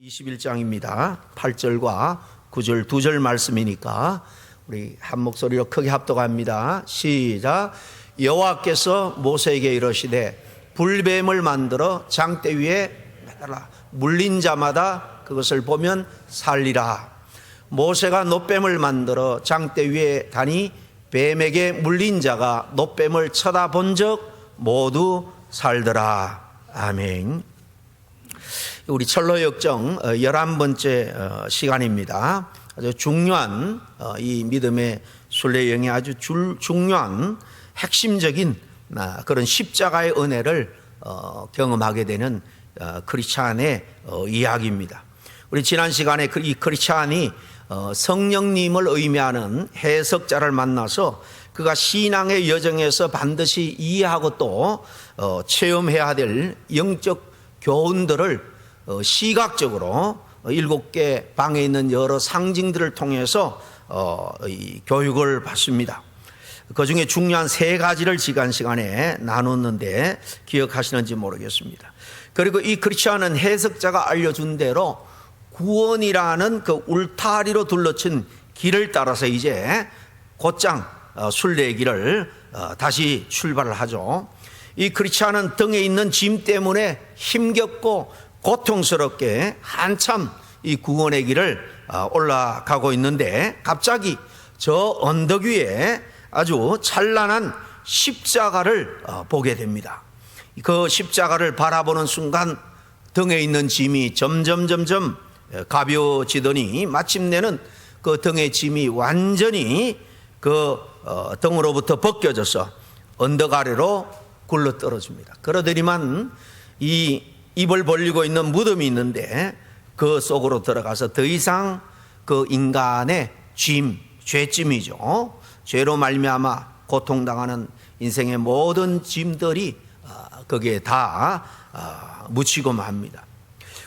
21장입니다. 8절과 9절 두 절 말씀이니까 우리 한 목소리로 크게 합독합니다. 시작. 여호와께서 모세에게 이르시되 불뱀을 만들어 장대 위에 매달아 물린 자마다 그것을 보면 살리라. 모세가 놋뱀을 만들어 장대 위에 다니 뱀에게 물린 자가 놋뱀을 쳐다본 적 모두 살더라. 아멘. 우리 철로 역정 11번째 시간입니다. 아주 중요한 이 믿음의 순례여행에 아주 중요한 핵심적인 그런 십자가의 은혜를 경험하게 되는 크리스찬의 이야기입니다. 우리 지난 시간에 이 크리스찬이 성령님을 의미하는 해석자를 만나서 그가 신앙의 여정에서 반드시 이해하고 또 체험해야 될 영적 교훈들을 시각적으로 7개 방에 있는 여러 상징들을 통해서 이 교육을 받습니다. 그 중에 중요한 3가지를 지난 시간에 나눴는데 기억하시는지 모르겠습니다. 그리고 이 크리스찬은 해석자가 알려준 대로 구원이라는 그 울타리로 둘러친 길을 따라서 이제 곧장 순례길을 다시 출발을 하죠. 이 크리스찬은 등에 있는 짐 때문에 힘겹고 고통스럽게 한참 이 구원의 길을 올라가고 있는데 갑자기 저 언덕 위에 아주 찬란한 십자가를 보게 됩니다. 그 십자가를 바라보는 순간 등에 있는 짐이 점점 가벼워지더니 마침내는 그 등의 짐이 완전히 그 등으로부터 벗겨져서 언덕 아래로 굴러 떨어집니다. 그러더니만 이 입을 벌리고 있는 무덤이 있는데 그 속으로 들어가서 더 이상 그 인간의 죄짐이죠. 죄로 말미암아 고통당하는 인생의 모든 짐들이 거기에 다 묻히고 맙니다.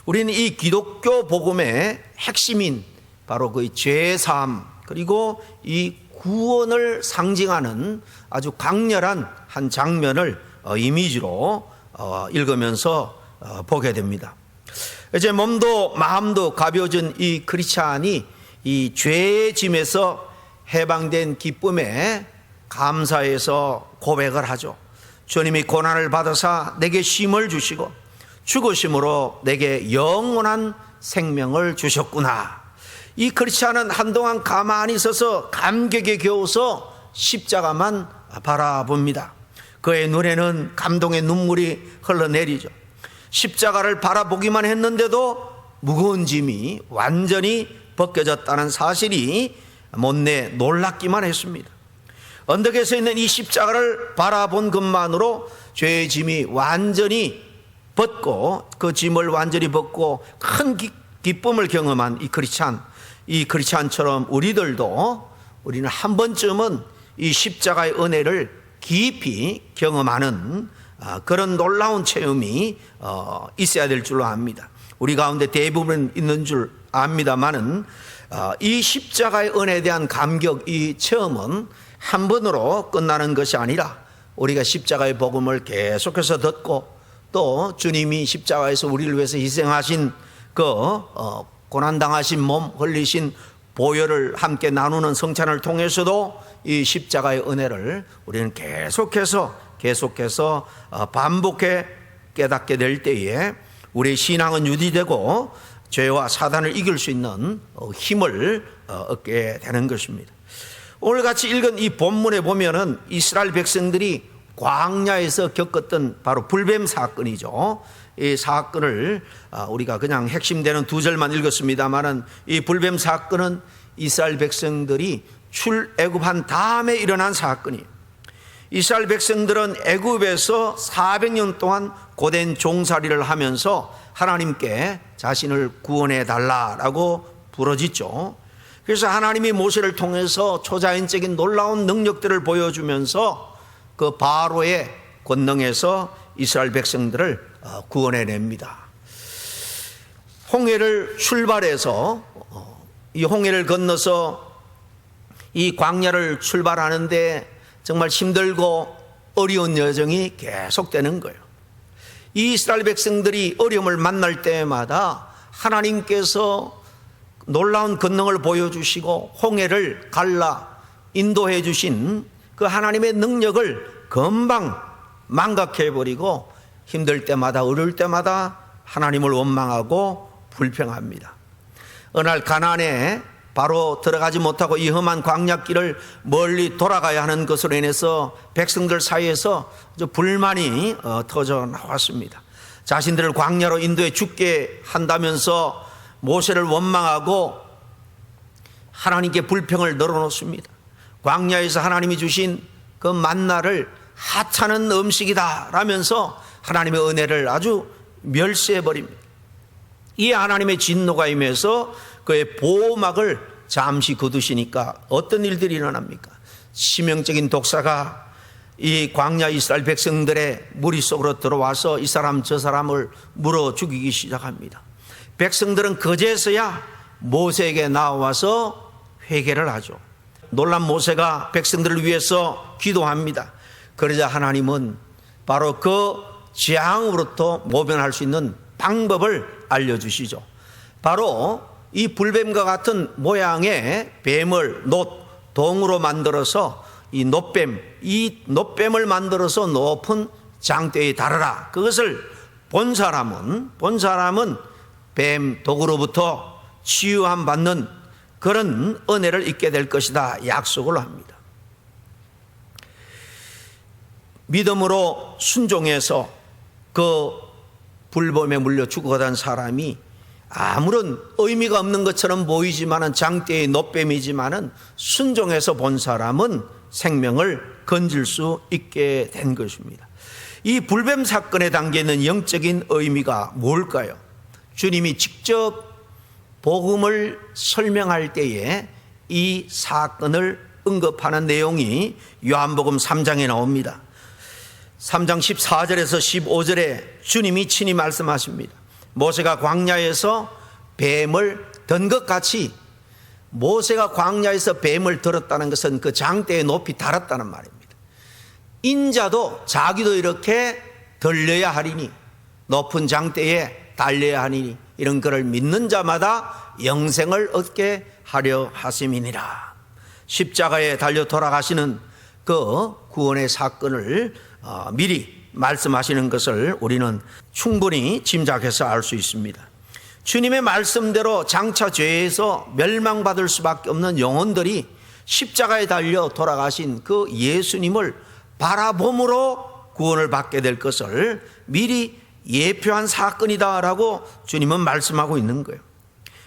우리는 이 기독교 복음의 핵심인 바로 그 죄사함 그리고 이 구원을 상징하는 아주 강렬한 한 장면을 이미지로 읽으면서 보게 됩니다. 이제 몸도 마음도 가벼워진 이 크리스찬이 이 죄의 짐에서 해방된 기쁨에 감사해서 고백을 하죠. 주님이 고난을 받으사 내게 쉼을 주시고 죽으심으로 내게 영원한 생명을 주셨구나. 이 크리스찬은 한동안 가만히 서서 감격에 겨워서 십자가만 바라봅니다. 그의 눈에는 감동의 눈물이 흘러내리죠. 십자가를 바라보기만 했는데도 무거운 짐이 완전히 벗겨졌다는 사실이 못내 놀랍기만 했습니다. 언덕에서 있는 이 십자가를 바라본 것만으로 죄의 짐이 완전히 벗고 그 짐을 완전히 벗고 큰 기쁨을 경험한 이 크리스찬처럼 우리는 한 번쯤은 이 십자가의 은혜를 깊이 경험하는 그런 놀라운 체험이 있어야 될 줄로 압니다. 우리 가운데 대부분 있는 줄 압니다만은 이 십자가의 은혜에 대한 감격, 이 체험은 한 번으로 끝나는 것이 아니라 우리가 십자가의 복음을 계속해서 듣고 또 주님이 십자가에서 우리를 위해서 희생하신 그 고난당하신 몸 흘리신 보혈을 함께 나누는 성찬을 통해서도 이 십자가의 은혜를 우리는 계속해서 반복해 깨닫게 될 때에 우리의 신앙은 유지되고 죄와 사단을 이길 수 있는 힘을 얻게 되는 것입니다. 오늘 같이 읽은 이 본문에 보면은 이스라엘 백성들이 광야에서 겪었던 바로 불뱀 사건이죠. 이 사건을 우리가 그냥 핵심되는 2절만 읽었습니다만은 이 불뱀 사건은 이스라엘 백성들이 출애굽한 다음에 일어난 사건이에요. 이스라엘 백성들은 애굽에서 400년 동안 고된 종살이를 하면서 하나님께 자신을 구원해 달라라고 부르짖죠. 그래서 하나님이 모세를 통해서 초자연적인 놀라운 능력들을 보여주면서 그 바로의 권능에서 이스라엘 백성들을 구원해냅니다. 홍해를 출발해서 이 홍해를 건너서 이 광야를 출발하는데 정말 힘들고 어려운 여정이 계속되는 거예요. 이 이스라엘 백성들이 어려움을 만날 때마다 하나님께서 놀라운 권능을 보여주시고 홍해를 갈라 인도해 주신 그 하나님의 능력을 금방 망각해버리고 힘들 때마다 어려울 때마다 하나님을 원망하고 불평합니다. 어느 날 가나안에 바로 들어가지 못하고 이 험한 광야길을 멀리 돌아가야 하는 것으로 인해서 백성들 사이에서 불만이 터져 나왔습니다. 자신들을 광야로 인도해 죽게 한다면서 모세를 원망하고 하나님께 불평을 늘어놓습니다. 광야에서 하나님이 주신 그 만나를 하찮은 음식이다 라면서 하나님의 은혜를 아주 멸시해버립니다. 이 하나님의 진노가 임해서 그의 보호막을 잠시 거두시니까 어떤 일들이 일어납니까? 치명적인 독사가 이 광야 이스라엘 백성들의 무리 속으로 들어와서 이 사람 저 사람을 물어 죽이기 시작합니다. 백성들은 그제서야 모세에게 나와서 회개를 하죠. 놀란 모세가 백성들을 위해서 기도합니다. 그러자 하나님은 바로 그 재앙으로부터 모면할 수 있는 방법을 알려주시죠. 바로 이 불뱀과 같은 모양의 뱀을 동으로 만들어서 이 놋뱀을 만들어서 높은 장대에 달아라. 그것을 본 사람은 뱀 독으로부터 치유함 받는 그런 은혜를 잊게 될 것이다 약속을 합니다. 믿음으로 순종해서 그 불뱀에 물려 죽어가던 사람이 아무런 의미가 없는 것처럼 보이지만은 장대의 놋뱀이지만은 순종해서 본 사람은 생명을 건질 수 있게 된 것입니다. 이 불뱀 사건에 담겨 있는 영적인 의미가 뭘까요? 주님이 직접 복음을 설명할 때에 이 사건을 언급하는 내용이 요한복음 3장에 나옵니다. 3장 14절에서 15절에 주님이 친히 말씀하십니다. 모세가 광야에서 뱀을 든 것 같이, 모세가 광야에서 뱀을 들었다는 것은 그 장대에 높이 달았다는 말입니다. 인자도 자기도 이렇게 들려야 하리니, 높은 장대에 달려야 하리니, 이런 것을 믿는 자마다 영생을 얻게 하려 하심이니라. 십자가에 달려 돌아가시는 그 구원의 사건을 미리 말씀하시는 것을 우리는 충분히 짐작해서 알 수 있습니다. 주님의 말씀대로 장차 죄에서 멸망받을 수밖에 없는 영혼들이 십자가에 달려 돌아가신 그 예수님을 바라봄으로 구원을 받게 될 것을 미리 예표한 사건이다라고 주님은 말씀하고 있는 거예요.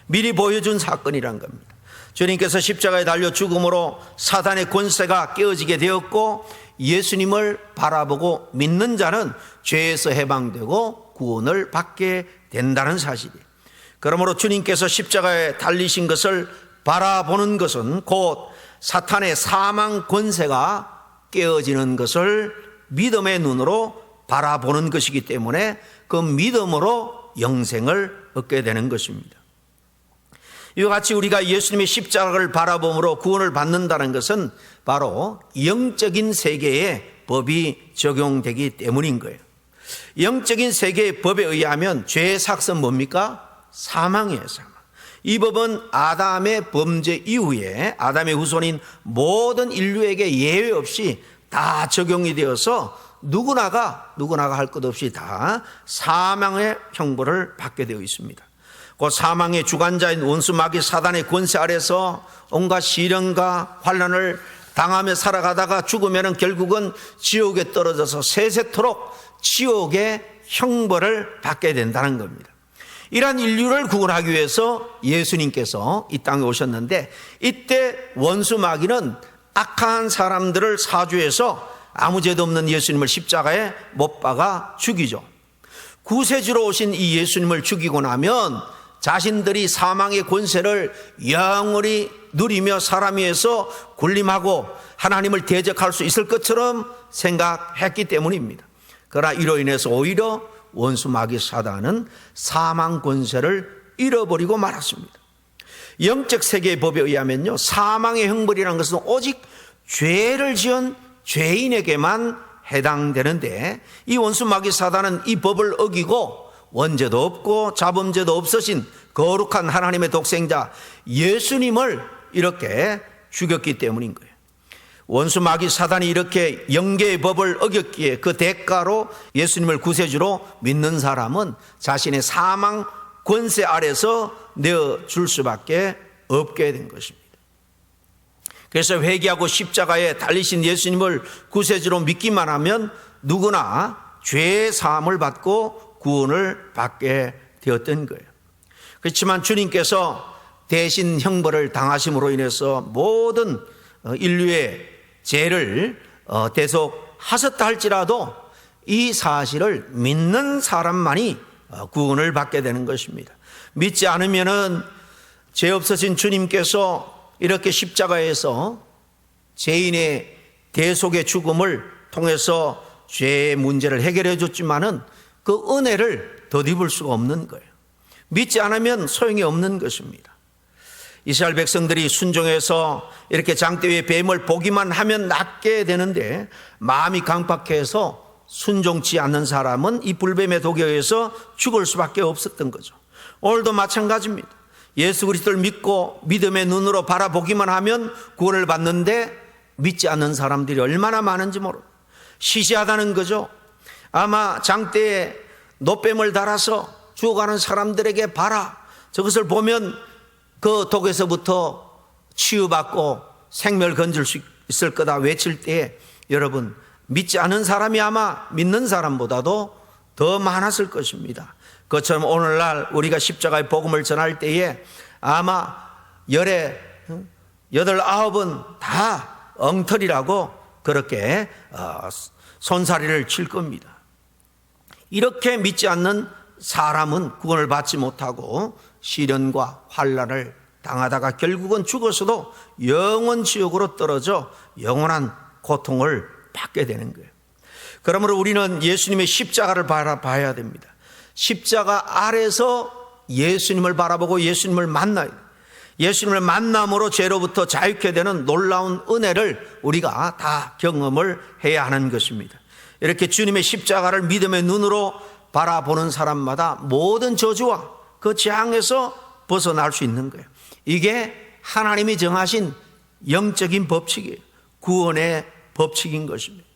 미리 보여준 사건이란 겁니다. 주님께서 십자가에 달려 죽음으로 사단의 권세가 깨어지게 되었고, 예수님을 바라보고 믿는 자는 죄에서 해방되고 구원을 받게 된다는 사실이에요. 그러므로 주님께서 십자가에 달리신 것을 바라보는 것은 곧 사탄의 사망 권세가 깨어지는 것을 믿음의 눈으로 바라보는 것이기 때문에 그 믿음으로 영생을 얻게 되는 것입니다. 이와 같이 우리가 예수님의 십자가를 바라봄으로 구원을 받는다는 것은 바로 영적인 세계의 법이 적용되기 때문인 거예요. 영적인 세계의 법에 의하면 죄의 삭은 뭡니까? 사망이에요, 사망. 이 법은 아담의 범죄 이후에 아담의 후손인 모든 인류에게 예외 없이 다 적용이 되어서 누구나가 할 것 없이 다 사망의 형벌을 받게 되어 있습니다. 그 사망의 주관자인 원수 마귀 사단의 권세 아래서 온갖 시련과 환난을 당하며 살아가다가 죽으면 결국은 지옥에 떨어져서 세세토록 지옥의 형벌을 받게 된다는 겁니다. 이러한 인류를 구원하기 위해서 예수님께서 이 땅에 오셨는데, 이때 원수 마귀는 악한 사람들을 사주해서 아무 죄도 없는 예수님을 십자가에 못 박아 죽이죠. 구세주로 오신 이 예수님을 죽이고 나면 자신들이 사망의 권세를 영원히 누리며 사람 위에서 군림하고 하나님을 대적할 수 있을 것처럼 생각했기 때문입니다. 그러나 이로 인해서 오히려 원수 마귀 사단은 사망 권세를 잃어버리고 말았습니다. 영적 세계의 법에 의하면요, 사망의 형벌이라는 것은 오직 죄를 지은 죄인에게만 해당되는데, 이 원수 마귀 사단은 이 법을 어기고 원죄도 없고 자범죄도 없으신 거룩한 하나님의 독생자 예수님을 이렇게 죽였기 때문인 거예요. 원수 마귀 사단이 이렇게 영계의 법을 어겼기에 그 대가로 예수님을 구세주로 믿는 사람은 자신의 사망 권세 아래서 내어줄 수밖에 없게 된 것입니다. 그래서 회개하고 십자가에 달리신 예수님을 구세주로 믿기만 하면 누구나 죄의 사함을 받고 구원을 받게 되었던 거예요. 그렇지만 주님께서 대신 형벌을 당하심으로 인해서 모든 인류의 죄를 대속하셨다 할지라도 이 사실을 믿는 사람만이 구원을 받게 되는 것입니다. 믿지 않으면은 죄 없으신 주님께서 이렇게 십자가에서 죄인의 대속의 죽음을 통해서 죄의 문제를 해결해 줬지만은 그 은혜를 덧입을 수가 없는 거예요. 믿지 않으면 소용이 없는 것입니다. 이스라엘 백성들이 순종해서 이렇게 장대 위에 뱀을 보기만 하면 낫게 되는데 마음이 강팍해서 순종치 않는 사람은 이 불뱀의 독에 의해서 죽을 수밖에 없었던 거죠. 오늘도 마찬가지입니다. 예수 그리스도를 믿고 믿음의 눈으로 바라보기만 하면 구원을 받는데 믿지 않는 사람들이 얼마나 많은지 모르고 시시하다는 거죠. 아마 장대에 노뱀을 달아서 죽어가는 사람들에게 봐라, 저것을 보면 그 독에서부터 치유받고 생명을 건질 수 있을 거다 외칠 때에 여러분, 믿지 않은 사람이 아마 믿는 사람보다도 더 많았을 것입니다. 그것처럼 오늘날 우리가 십자가의 복음을 전할 때에 아마 18, 19은 다 엉터리라고 그렇게 손사리를 칠 겁니다. 이렇게 믿지 않는 사람은 구원을 받지 못하고 시련과 환난을 당하다가 결국은 죽어서도 영원 지옥으로 떨어져 영원한 고통을 받게 되는 거예요. 그러므로 우리는 예수님의 십자가를 바라봐야 됩니다. 십자가 아래서 예수님을 바라보고 예수님을 만나야 돼요. 예수님을 만남으로 죄로부터 자유케 되는 놀라운 은혜를 우리가 다 경험을 해야 하는 것입니다. 이렇게 주님의 십자가를 믿음의 눈으로 바라보는 사람마다 모든 저주와 그 재앙에서 벗어날 수 있는 거예요. 이게 하나님이 정하신 영적인 법칙이에요. 구원의 법칙인 것입니다.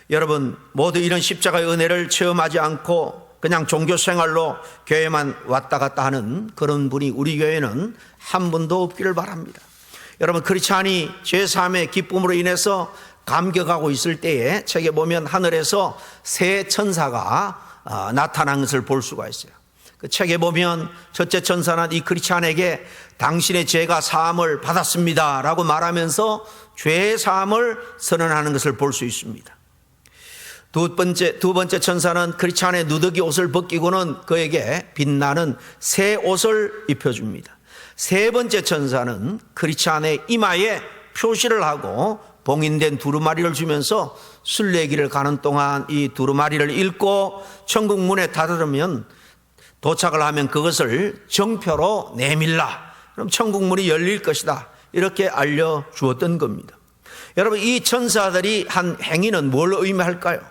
여러분 모두 이런 십자가의 은혜를 체험하지 않고 그냥 종교생활로 교회만 왔다 갔다 하는 그런 분이 우리 교회는 한 분도 없기를 바랍니다. 여러분 크리스찬이 죄사함의 기쁨으로 인해서 감격하고 있을 때에 책에 보면 하늘에서 새 천사가 나타난 것을 볼 수가 있어요. 그 책에 보면 첫째 천사는 이 크리스찬에게 당신의 죄가 사함을 받았습니다 라고 말하면서 죄 사함을 선언하는 것을 볼 수 있습니다. 두 번째 천사는 크리스찬의 누더기 옷을 벗기고는 그에게 빛나는 새 옷을 입혀줍니다. 세 번째 천사는 크리스찬의 이마에 표시를 하고 봉인된 두루마리를 주면서 순례길을 가는 동안 이 두루마리를 읽고 천국 문에 다다르면 도착을 하면 그것을 정표로 내밀라. 그럼 천국 문이 열릴 것이다. 이렇게 알려주었던 겁니다. 여러분 이 천사들이 한 행위는 뭘 의미할까요?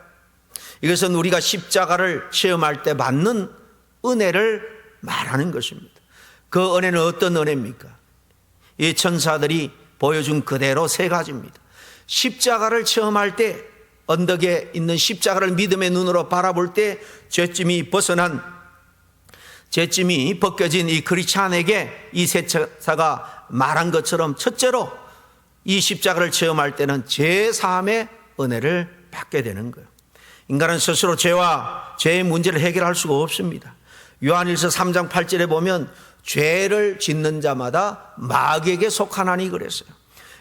이것은 우리가 십자가를 체험할 때 받는 은혜를 말하는 것입니다. 그 은혜는 어떤 은혜입니까? 이 천사들이 보여준 그대로 세 가지입니다. 십자가를 체험할 때 언덕에 있는 십자가를 믿음의 눈으로 바라볼 때 죄짐이 벗겨진 이 크리스찬에게 이 세 천사가 말한 것처럼 첫째로 이 십자가를 체험할 때는 죄 사함의 은혜를 받게 되는 거예요. 인간은 스스로 죄와 죄의 문제를 해결할 수가 없습니다. 요한일서 3장 8절에 보면 죄를 짓는 자마다 마귀에게 속하나니 그랬어요.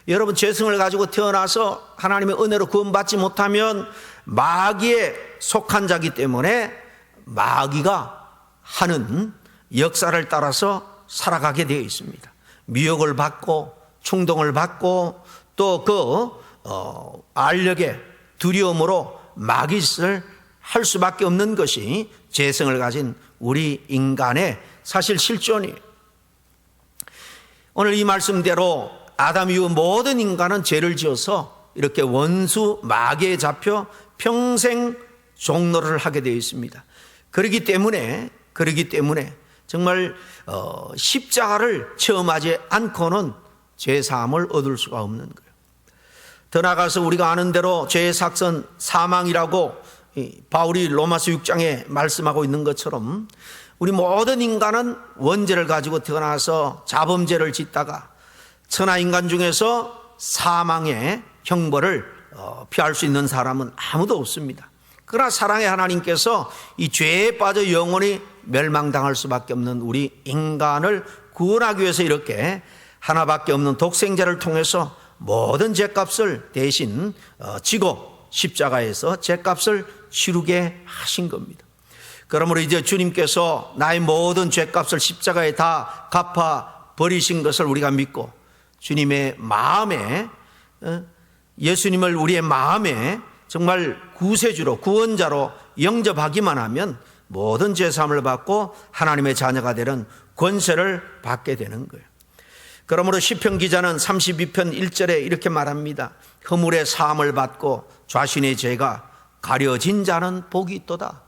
여러분 죄성을 가지고 태어나서 하나님의 은혜로 구원받지 못하면 마귀에 속한 자기 때문에 마귀가 하는 역사를 따라서 살아가게 되어 있습니다. 미혹을 받고 충동을 받고 또 그 알력의 두려움으로 마귀짓을 할 수밖에 없는 것이 죄성을 가진 우리 인간의 사실 실존이에요. 오늘 이 말씀대로 아담 이후 모든 인간은 죄를 지어서 이렇게 원수 마귀에 잡혀 평생 종노릇을 하게 되어 있습니다. 그러기 때문에 정말 십자가를 체험하지 않고는 죄사함을 얻을 수가 없는 거예요. 더 나아가서 우리가 아는 대로 죄의 삭선 사망이라고 바울이 로마서 6장에 말씀하고 있는 것처럼 우리 모든 인간은 원죄를 가지고 태어나서 자범죄를 짓다가 천하인간 중에서 사망의 형벌을 피할 수 있는 사람은 아무도 없습니다. 그러나 사랑의 하나님께서 이 죄에 빠져 영원히 멸망당할 수밖에 없는 우리 인간을 구원하기 위해서 이렇게 하나밖에 없는 독생자를 통해서 모든 죄값을 대신 지고 십자가에서 죄값을 치르게 하신 겁니다. 그러므로 이제 주님께서 나의 모든 죄값을 십자가에 다 갚아 버리신 것을 우리가 믿고 주님의 마음에, 예수님을 우리의 마음에 정말 구세주로 구원자로 영접하기만 하면 모든 죄사함을 받고 하나님의 자녀가 되는 권세를 받게 되는 거예요. 그러므로 시편 기자는 32편 1절에 이렇게 말합니다. 허물의 사함을 받고 자신의 죄가 가려진 자는 복이 있도다.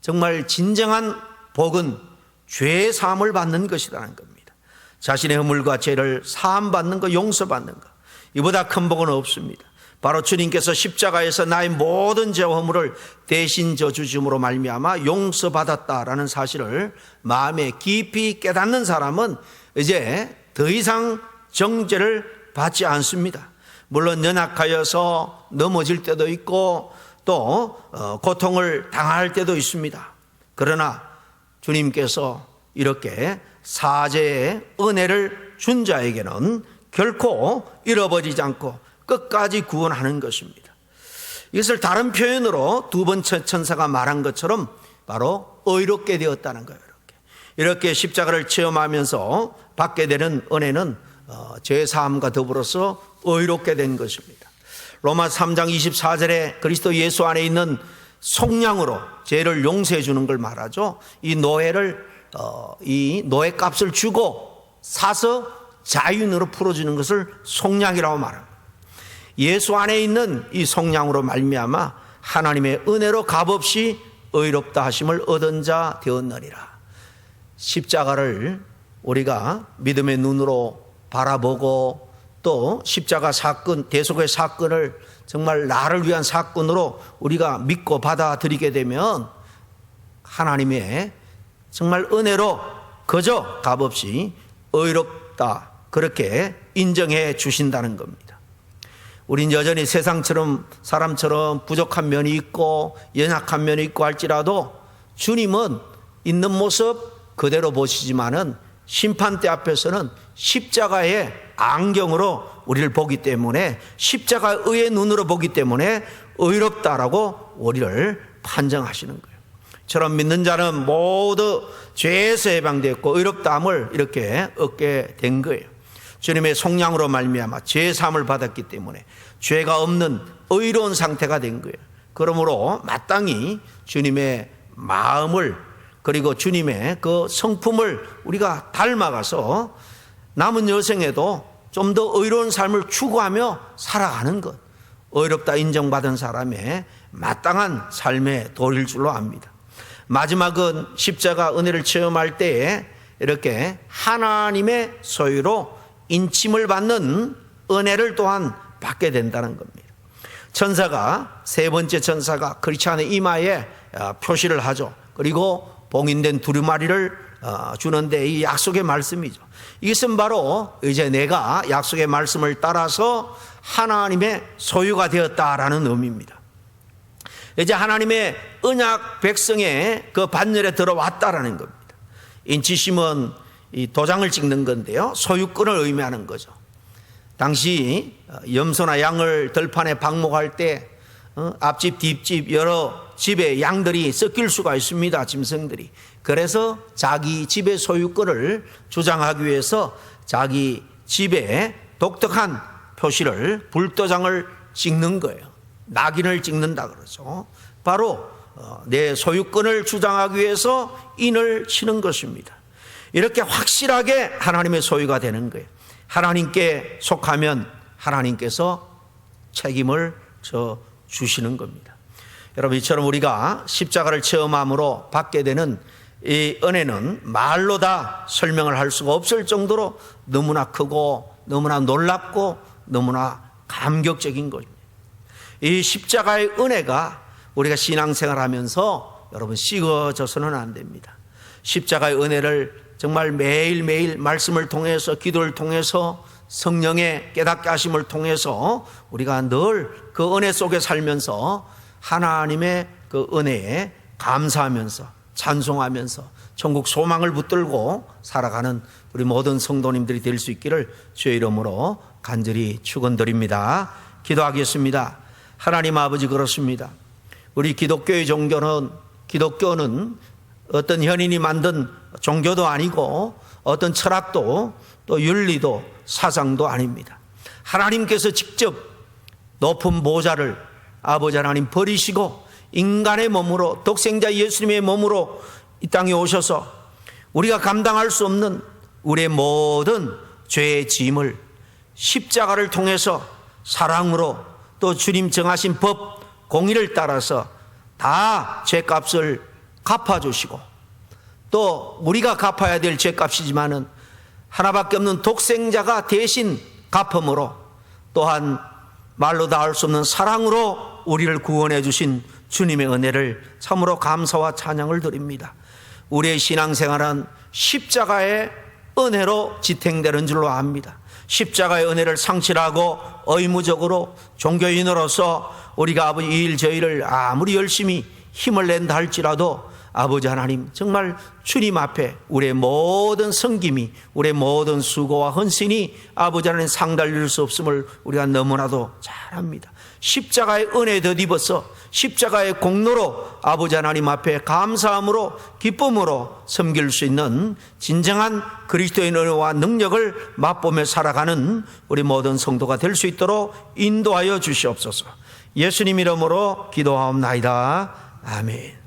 정말 진정한 복은 죄의 사함을 받는 것이라는 겁니다. 자신의 허물과 죄를 사함받는 것, 용서받는 것, 이보다 큰 복은 없습니다. 바로 주님께서 십자가에서 나의 모든 죄와 허물을 대신 져주심으로 말미암아 용서받았다라는 사실을 마음에 깊이 깨닫는 사람은 이제 더 이상 정죄를 받지 않습니다. 물론 연약하여서 넘어질 때도 있고 또 고통을 당할 때도 있습니다. 그러나 주님께서 이렇게 사죄의 은혜를 준 자에게는 결코 잃어버리지 않고 끝까지 구원하는 것입니다. 이것을 다른 표현으로 두 번째 천사가 말한 것처럼 바로 의롭게 되었다는 거예요. 이렇게 십자가를 체험하면서 받게 되는 은혜는 죄사함과 더불어서 의롭게 된 것입니다. 로마 3장 24절에 그리스도 예수 안에 있는 속량으로 죄를 용서해 주는 걸 말하죠. 이 노예 값을 주고 사서 자유인으로 풀어주는 것을 속량이라고 말합니다. 예수 안에 있는 이 속량으로 말미암아 하나님의 은혜로 값없이 의롭다 하심을 얻은 자 되었느니라. 십자가를 우리가 믿음의 눈으로 바라보고 또 십자가 사건, 대속의 사건을 정말 나를 위한 사건으로 우리가 믿고 받아들이게 되면 하나님의 정말 은혜로 그저 값없이 의롭다 그렇게 인정해 주신다는 겁니다. 우린 여전히 세상처럼 사람처럼 부족한 면이 있고 연약한 면이 있고 할지라도 주님은 있는 모습 그대로 보시지만은 심판대 앞에서는 십자가의 안경으로 우리를 보기 때문에 십자가의 의의 눈으로 보기 때문에 의롭다라고 우리를 판정하시는 거예요. 저런 믿는 자는 모두 죄에서 해방되었고 의롭다함을 이렇게 얻게 된 거예요. 주님의 속량으로 말미암아 죄사함을 받았기 때문에 죄가 없는 의로운 상태가 된 거예요. 그러므로 마땅히 주님의 마음을 그리고 주님의 그 성품을 우리가 닮아가서 남은 여생에도 좀 더 의로운 삶을 추구하며 살아가는 것, 의롭다 인정받은 사람의 마땅한 삶의 도리일 줄로 압니다. 마지막은 십자가 은혜를 체험할 때에 이렇게 하나님의 소유로 인침을 받는 은혜를 또한 받게 된다는 겁니다. 천사가 세 번째 천사가 크리스찬의 이마에 표시를 하죠. 그리고 봉인된 두루마리를 주는데 이 약속의 말씀이죠. 이것은 바로 이제 내가 약속의 말씀을 따라서 하나님의 소유가 되었다라는 의미입니다. 이제 하나님의 언약 백성의 그 반열에 들어왔다라는 겁니다. 인치심은 이 도장을 찍는 건데요, 소유권을 의미하는 거죠. 당시 염소나 양을 들판에 방목할 때 앞집 뒷집 여러 집에 양들이 섞일 수가 있습니다. 짐승들이. 그래서 자기 집의 소유권을 주장하기 위해서 자기 집에 독특한 표시를 불도장을 찍는 거예요. 낙인을 찍는다 그러죠. 바로 내 소유권을 주장하기 위해서 인을 치는 것입니다. 이렇게 확실하게 하나님의 소유가 되는 거예요. 하나님께 속하면 하나님께서 책임을 져 주시는 겁니다. 여러분, 이처럼 우리가 십자가를 체험함으로 받게 되는 이 은혜는 말로 다 설명을 할 수가 없을 정도로 너무나 크고 너무나 놀랍고 너무나 감격적인 것입니다. 이 십자가의 은혜가 우리가 신앙생활하면서 여러분 식어져서는 안 됩니다. 십자가의 은혜를 정말 매일매일 말씀을 통해서, 기도를 통해서, 성령의 깨닫게 하심을 통해서 우리가 늘 그 은혜 속에 살면서 하나님의 그 은혜에 감사하면서 찬송하면서 천국 소망을 붙들고 살아가는 우리 모든 성도님들이 될 수 있기를 주의 이름으로 간절히 축원드립니다. 기도하겠습니다. 하나님 아버지, 그렇습니다. 우리 기독교의 기독교는 어떤 현인이 만든 종교도 아니고 어떤 철학도 또 윤리도 사상도 아닙니다. 하나님께서 직접 높은 보좌를 아버지 하나님 버리시고 인간의 몸으로, 독생자 예수님의 몸으로 이 땅에 오셔서 우리가 감당할 수 없는 우리의 모든 죄의 짐을 십자가를 통해서 사랑으로, 또 주님 정하신 법, 공의를 따라서 다 죄값을 갚아주시고, 또 우리가 갚아야 될 죄값이지만은 하나밖에 없는 독생자가 대신 갚음으로, 또한 말로 다 할 수 없는 사랑으로 우리를 구원해 주신 주님의 은혜를 참으로 감사와 찬양을 드립니다. 우리의 신앙생활은 십자가의 은혜로 지탱되는 줄로 압니다. 십자가의 은혜를 상실하고 의무적으로 종교인으로서 우리가 아버지 이 일 저 일을 아무리 열심히 힘을 낸다 할지라도 아버지 하나님, 정말 주님 앞에 우리의 모든 섬김이, 우리의 모든 수고와 헌신이 아버지 하나님 상달릴 수 없음을 우리가 너무나도 잘 압니다. 십자가의 은혜에 덧입어서 십자가의 공로로 아버지 하나님 앞에 감사함으로 기쁨으로 섬길 수 있는 진정한 그리스도의 은혜와 능력을 맛보며 살아가는 우리 모든 성도가 될 수 있도록 인도하여 주시옵소서. 예수님 이름으로 기도하옵나이다. 아멘.